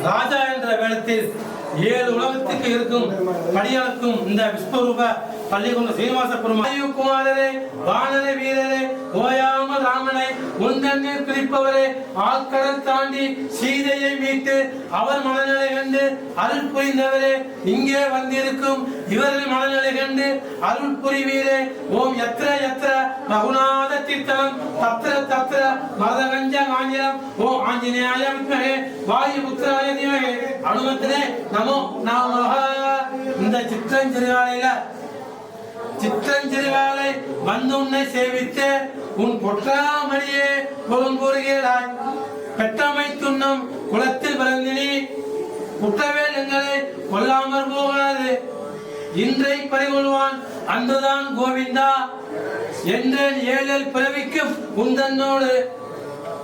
ராஜா என்ற வேடத்தில் 7 உலகத்துக்கு இருக்கும் படியாக்கும் இந்த விஸ்வரூப பள்ளிகொண்ட சீனிவாச பெருமாள் குமாரரே, வானர வீரரே, ஓயாமல் ராமனை உந்தண்ணீர் பிரிப்பவரே, ஆழ்கடல் தாண்டி சீதையை மீட்டு அவர் மனநிலை கண்டு அருள் புரிந்தவரே, இங்கே வந்திருக்கும் இவர்கள் மனநிலை கண்டு அருள் புரிவீரே. ஓம் யத்ர யத்ர ரகுநாத தீர்த்தனம் தத்ர தத்ர மதகஞ்ச காஞ்சிரம் ஓம் ஆஞ்சநேயாய வித்மஹே வாயுபுத்ராய தீமஹே அனுமந்தனே நமோ நமஹ. இந்த சிற்றஞ்சிறுகாலை வந்து உன்னை சேவித்து உன் பொற்றாமணியே புகழ்கூறுகிறாய். பெற்றமை துண்ணும் குளத்தில் பிறந்தினி குற்றவேல் எங்களை கொல்லாமற் போகாது. இன்றை பறிகொள்வான் அன்றுதான் கோவிந்தா என்றேன். 7 பிறவிக்கும் உந்தன்னோடு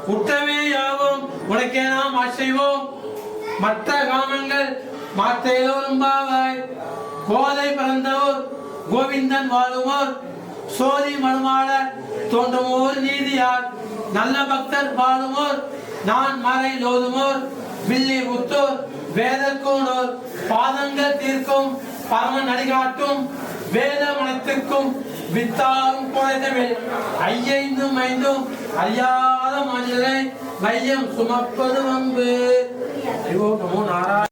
குற்றமே யாவும் உனக்கே நாம் ஆசைவோம். மற்ற காமங்கள் மாற்றையோரும் பாவாய். கோதை பிறந்தோர் கோவிந்தன் வாழுமோர் சோதி மனுமாட தோன்றுமோர் நீதியார். நல்ல பக்தர் வாழுமோர் நான் மறை லோதுமோர் வில்லி புத்தோர் வேதற்கோனோர் பாதங்கள் தீர்க்கும் பரமன் அடிகாட்டும் வேத மனத்திற்கும் வித்தாரும் குறைந்தவில் 5 அறியாத மனிதரை வையம் சுமப்பது வம்பு. நமோ நாராயண.